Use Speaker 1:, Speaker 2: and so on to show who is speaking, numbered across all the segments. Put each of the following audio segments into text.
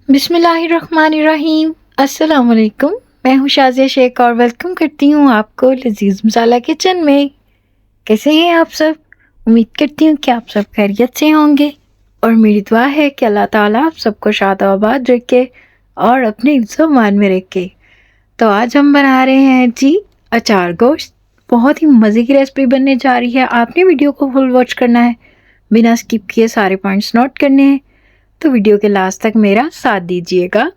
Speaker 1: बिस्मिल्लाहिर्रहमानिर्रहीम। अस्सलाम वालेकुम। मैं हूँ शाज़िया शेख और वेलकम करती हूँ आपको लजीज मसाला किचन में। कैसे हैं आप सब? उम्मीद करती हूँ कि आप सब खैरियत से होंगे और मेरी दुआ है कि अल्लाह ताला आप सबको शाद आबाद रखे और अपने हिफ्ज़-ओ-मान में रखे। तो आज हम बना रहे हैं जी अचार गोश्त। बहुत ही मज़े की रेसिपी बनने जा रही है। आपने वीडियो को फुल वॉच करना है, बिना स्किप किए सारे पॉइंट्स नोट करने हैं, तो वीडियो के लास्ट तक मेरा साथ दीजिएगा।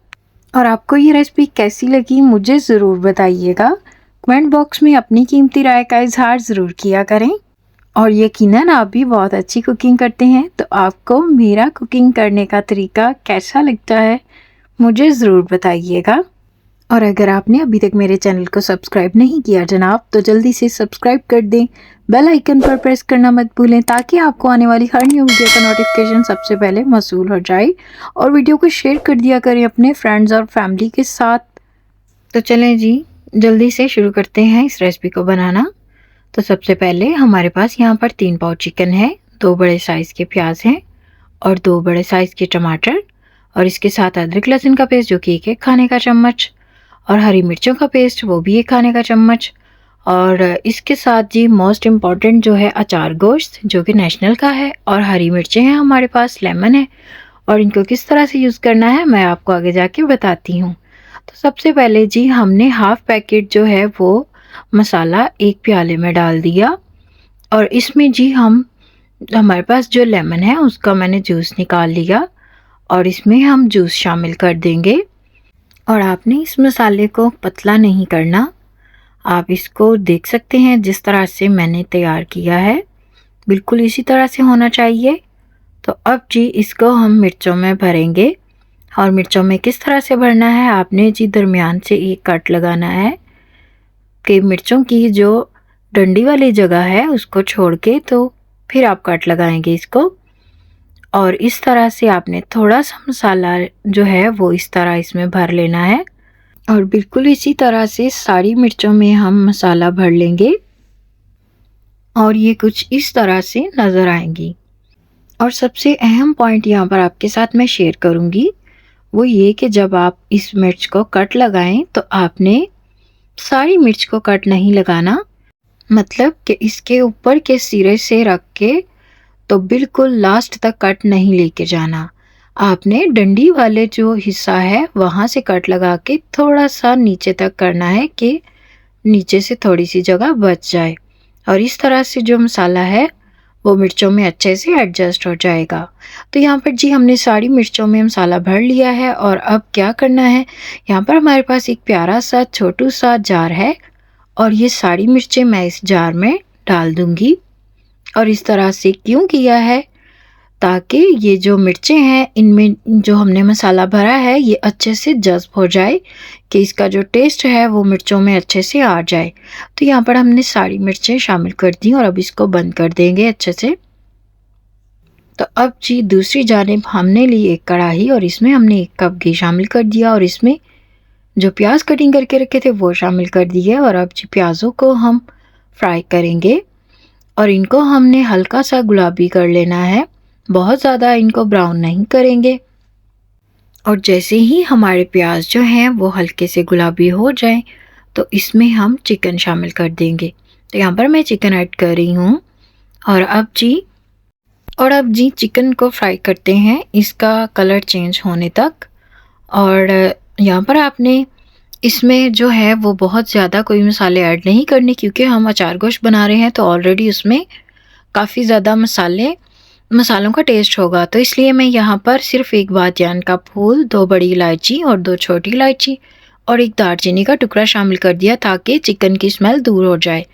Speaker 1: और आपको ये रेसिपी कैसी लगी मुझे ज़रूर बताइएगा। कमेंट बॉक्स में अपनी कीमती राय का इजहार ज़रूर किया करें। और यकीनन आप भी बहुत अच्छी कुकिंग करते हैं, तो आपको मेरा कुकिंग करने का तरीका कैसा लगता है मुझे ज़रूर बताइएगा। और अगर आपने अभी तक मेरे चैनल को सब्सक्राइब नहीं किया जनाब, तो जल्दी से सब्सक्राइब कर दें। बेल आइकन पर प्रेस करना मत भूलें ताकि आपको आने वाली हर न्यू वीडियो का नोटिफिकेशन सबसे पहले मौसूल हो जाए। और वीडियो को शेयर कर दिया करें अपने फ्रेंड्स और फैमिली के साथ। तो चलें जी, जल्दी से शुरू करते हैं इस रेसिपी को बनाना। तो सबसे पहले हमारे पास यहाँ पर 3 पाव चिकन है, 2 बड़े साइज़ के प्याज हैं और 2 बड़े साइज़ के टमाटर, और इसके साथ अदरक लहसुन का पेस्ट जो कि 1 खाने का चम्मच, और हरी मिर्चों का पेस्ट वो भी 1 खाने का चम्मच, और इसके साथ जी मोस्ट इम्पॉर्टेंट जो है अचार गोश्त जो कि नेशनल का है, और हरी मिर्चें हैं हमारे पास, लेमन है, और इनको किस तरह से यूज़ करना है मैं आपको आगे जाके बताती हूँ। तो सबसे पहले जी हमने हाफ पैकेट जो है वो मसाला 1 प्याले में डाल दिया, और इसमें जी हमारे पास जो लेमन है उसका मैंने जूस निकाल लिया और इसमें हम जूस शामिल कर देंगे। और आपने इस मसाले को पतला नहीं करना, आप इसको देख सकते हैं जिस तरह से मैंने तैयार किया है, बिल्कुल इसी तरह से होना चाहिए। तो अब जी इसको हम मिर्चों में भरेंगे, और मिर्चों में किस तरह से भरना है, आपने जी दरमियान से एक कट लगाना है कि मिर्चों की जो डंडी वाली जगह है उसको छोड़ के तो फिर आप कट लगाएंगे इसको। और इस तरह से आपने थोड़ा सा मसाला जो है वो इस तरह इसमें भर लेना है, और बिल्कुल इसी तरह से सारी मिर्चों में हम मसाला भर लेंगे और ये कुछ इस तरह से नज़र आएंगी। और सबसे अहम पॉइंट यहाँ पर आपके साथ मैं शेयर करूँगी वो ये कि जब आप इस मिर्च को कट लगाएं तो आपने सारी मिर्च को कट नहीं लगाना, मतलब कि इसके ऊपर के सिरे से रख के तो बिल्कुल लास्ट तक कट नहीं लेके जाना। आपने डंडी वाले जो हिस्सा है वहाँ से कट लगा के थोड़ा सा नीचे तक करना है कि नीचे से थोड़ी सी जगह बच जाए, और इस तरह से जो मसाला है वो मिर्चों में अच्छे से एडजस्ट हो जाएगा। तो यहाँ पर जी हमने सारी मिर्चों में मसाला भर लिया है, और अब क्या करना है, यहाँ पर हमारे पास एक प्यारा सा छोटू सा जार है, और ये सारी मिर्चें मैं इस जार में डाल दूँगी। और इस तरह से क्यों किया है, ताकि ये जो मिर्चें हैं इनमें जो हमने मसाला भरा है ये अच्छे से जज़्ब हो जाए, कि इसका जो टेस्ट है वो मिर्चों में अच्छे से आ जाए। तो यहाँ पर हमने सारी मिर्चें शामिल कर दी और अब इसको बंद कर देंगे अच्छे से। तो अब जी दूसरी जानिब हमने ली एक कढ़ाई, और इसमें हमने 1 कप घी शामिल कर दिया, और इसमें जो प्याज कटिंग करके रखे थे वो शामिल कर दिए। और अब जी प्याज़ों को हम फ्राई करेंगे, और इनको हमने हल्का सा गुलाबी कर लेना है, बहुत ज़्यादा इनको ब्राउन नहीं करेंगे। और जैसे ही हमारे प्याज जो हैं वो हल्के से गुलाबी हो जाएं तो इसमें हम चिकन शामिल कर देंगे। तो यहाँ पर मैं चिकन ऐड कर रही हूँ, और अब जी चिकन को फ्राई करते हैं इसका कलर चेंज होने तक। और यहाँ पर आपने इसमें जो है वो बहुत ज़्यादा कोई मसाले ऐड नहीं करने, क्योंकि हम अचार गोश्त बना रहे हैं तो ऑलरेडी उसमें काफ़ी ज़्यादा मसालों का टेस्ट होगा। तो इसलिए मैं यहाँ पर सिर्फ 1 बादियान का फूल, 2 बड़ी इलायची और 2 छोटी इलायची और 1 दालचीनी का टुकड़ा शामिल कर दिया ताकि चिकन की स्मेल दूर हो जाए।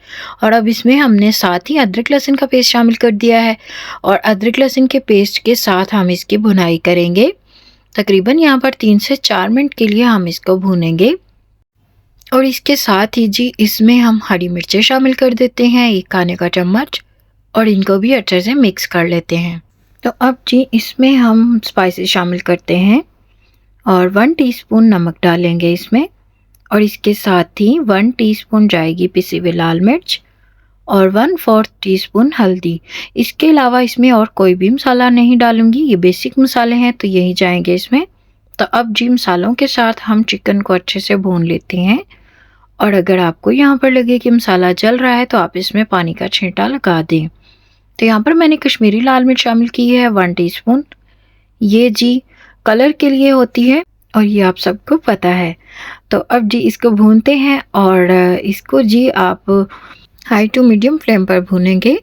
Speaker 1: और अब इसमें हमने साथ ही अदरक लहसुन का पेस्ट शामिल कर दिया है, और अदरक लहसुन के पेस्ट के साथ हम इसकी भुनाई करेंगे। तकरीबन यहाँ पर 3 से 4 मिनट के लिए हम इसको भूनेंगे। और इसके साथ ही जी इसमें हम हरी मिर्चें शामिल कर देते हैं 1 खाने का चम्मच, और इनको भी अच्छे से मिक्स कर लेते हैं। तो अब जी इसमें हम स्पाइसेस शामिल करते हैं, और 1 टीस्पून नमक डालेंगे इसमें, और इसके साथ ही 1 टीस्पून जाएगी पिसी हुई लाल मिर्च, और 1/4 टीस्पून हल्दी। इसके अलावा इसमें और कोई भी मसाला नहीं डालूंगी, ये बेसिक मसाले हैं तो यही जाएंगे इसमें। तो अब जी मसालों के साथ हम चिकन को अच्छे से भून लेते हैं। और अगर आपको यहाँ पर लगे कि मसाला जल रहा है तो आप इसमें पानी का छींटा लगा दें। तो यहाँ पर मैंने कश्मीरी लाल मिर्च शामिल की है 1 टीस्पून। ये जी कलर के लिए होती है और ये आप सबको पता है। तो अब जी इसको भूनते हैं और इसको जी आप हाई टू मीडियम फ्लेम पर भूनेंगे।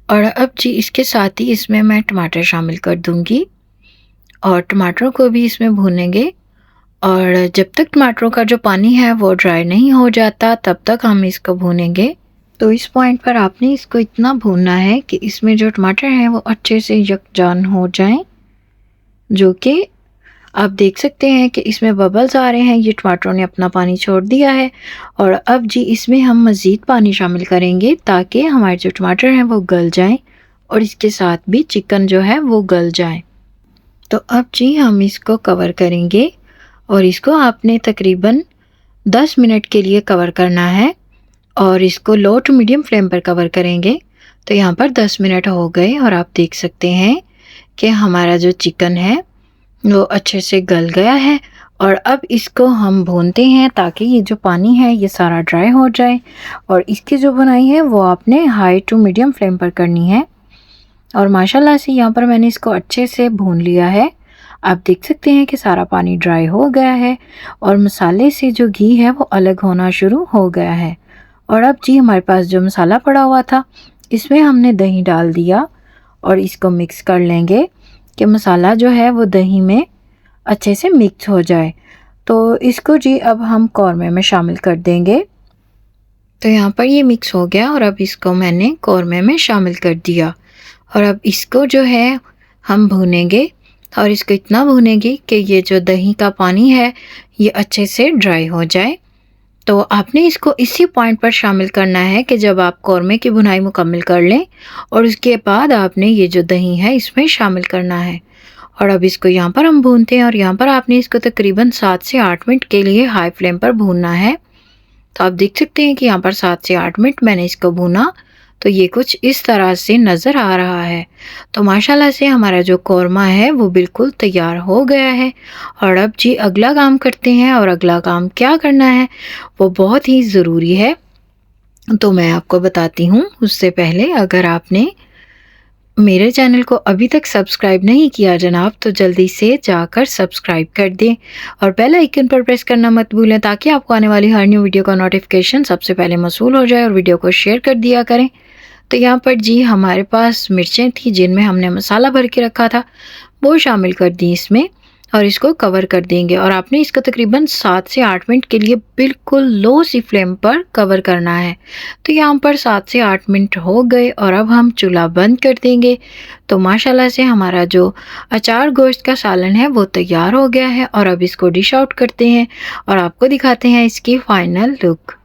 Speaker 1: और अब जी इसके साथ ही इसमें मैं टमाटर शामिल कर दूंगी और टमाटरों को भी इसमें भूनेंगे। और जब तक टमाटरों का जो पानी है वो ड्राई नहीं हो जाता तब तक हम इसको भूनेंगे। तो इस पॉइंट पर आपने इसको इतना भूनना है कि इसमें जो टमाटर हैं वो अच्छे से यकजान हो जाएं, जो कि आप देख सकते हैं कि इसमें बबल्स आ रहे हैं। ये टमाटरों ने अपना पानी छोड़ दिया है। और अब जी इसमें हम मज़ीद पानी शामिल करेंगे ताकि हमारे जो टमाटर हैं वो गल जाएं और इसके साथ भी चिकन जो है वो गल जाए। तो अब जी हम इसको कवर करेंगे और इसको आपने तकरीबन 10 मिनट के लिए कवर करना है और इसको लो टू मीडियम फ्लेम पर कवर करेंगे। तो यहाँ पर 10 मिनट हो गए और आप देख सकते हैं कि हमारा जो चिकन है वो अच्छे से गल गया है। और अब इसको हम भूनते हैं ताकि ये जो पानी है ये सारा ड्राई हो जाए। और इसकी जो बुनाई है वो आपने हाई टू मीडियम फ्लेम पर करनी है। और माशाल्लाह से यहाँ पर मैंने इसको अच्छे से भून लिया है। आप देख सकते हैं कि सारा पानी ड्राई हो गया है और मसाले से जो घी है वो अलग होना शुरू हो गया है। और अब जी हमारे पास जो मसाला पड़ा हुआ था इसमें हमने दही डाल दिया और इसको मिक्स कर लेंगे कि मसाला जो है वो दही में अच्छे से मिक्स हो जाए। तो इसको जी अब हम कौरमे में शामिल कर देंगे। तो यहाँ पर ये मिक्स हो गया और अब इसको मैंने कौरमे में शामिल कर दिया। और अब इसको जो है हम भूनेंगे और इसको इतना भूनेंगे कि ये जो दही का पानी है ये अच्छे से ड्राई हो जाए। तो आपने इसको इसी पॉइंट पर शामिल करना है कि जब आप कौरमे की भुनाई मुकम्मल कर लें और उसके बाद आपने ये जो दही है इसमें शामिल करना है। और अब इसको यहाँ पर हम भूनते हैं और यहाँ पर आपने इसको तकरीबन 7 से 8 मिनट के लिए हाई फ्लेम पर भूनना है। तो आप देख सकते हैं कि यहाँ पर 7 से 8 मिनट मैंने इसको भूना तो ये कुछ इस तरह से नज़र आ रहा है। तो माशाल्लाह से हमारा जो कौरमा है वो बिल्कुल तैयार हो गया है। और अब जी अगला काम करते हैं और अगला काम क्या करना है वो बहुत ही ज़रूरी है, तो मैं आपको बताती हूँ। उससे पहले अगर आपने मेरे चैनल को अभी तक सब्सक्राइब नहीं किया जनाब तो जल्दी से जाकर सब्सक्राइब कर दें और बेल आइकन पर प्रेस करना मत भूलें ताकि आपको आने वाली हर न्यू वीडियो का नोटिफिकेशन सबसे पहले मौसूल हो जाए। और वीडियो को शेयर कर दिया करें। तो यहाँ पर जी हमारे पास मिर्चें थी जिनमें हमने मसाला भर के रखा था वो शामिल कर दी इसमें और इसको कवर कर देंगे। और आपने इसको तकरीबन 7 से 8 मिनट के लिए बिल्कुल लो सी फ्लेम पर कवर करना है। तो यहाँ पर 7 से 8 मिनट हो गए और अब हम चूल्हा बंद कर देंगे। तो माशाल्लाह से हमारा जो अचार गोश्त का सालन है वो तैयार हो गया है। और अब इसको डिश आउट करते हैं और आपको दिखाते हैं इसकी फाइनल लुक।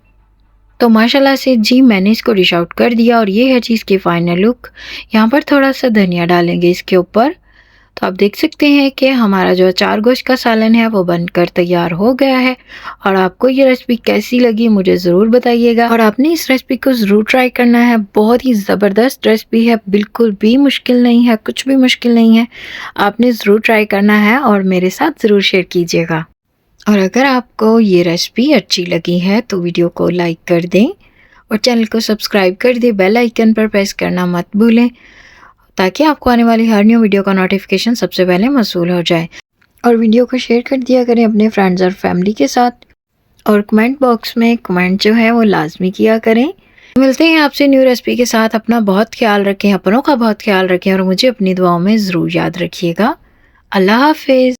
Speaker 1: तो माशाल्लाह से जी मैंने इसको डिश आउट कर दिया और ये है जी इसकी फाइनल लुक। यहाँ पर थोड़ा सा धनिया डालेंगे इसके ऊपर। तो आप देख सकते हैं कि हमारा जो अचार गोश्त का सालन है वो बनकर तैयार हो गया है। और आपको ये रेसिपी कैसी लगी मुझे ज़रूर बताइएगा और आपने इस रेसिपी को ज़रूर ट्राई करना है। बहुत ही ज़बरदस्त रेसिपी है, बिल्कुल भी मुश्किल नहीं है, कुछ भी मुश्किल नहीं है। आपने ज़रूर ट्राई करना है और मेरे साथ ज़रूर शेयर कीजिएगा। और अगर आपको ये रेसिपी अच्छी लगी है तो वीडियो को लाइक कर दें और चैनल को सब्सक्राइब कर दें। बेल आइकन पर प्रेस करना मत भूलें ताकि आपको आने वाली हर न्यू वीडियो का नोटिफिकेशन सबसे पहले मौसूल हो जाए। और वीडियो को शेयर कर दिया करें अपने फ्रेंड्स और फैमिली के साथ। और कमेंट बॉक्स में कमेंट जो है वो लाजमी किया करें। मिलते हैं आपसे न्यू रेसिपी के साथ। अपना बहुत ख्याल रखें, अपनों का बहुत ख्याल रखें और मुझे अपनी दुआओं में ज़रूर याद रखिएगा। अल्लाह हाफिज़।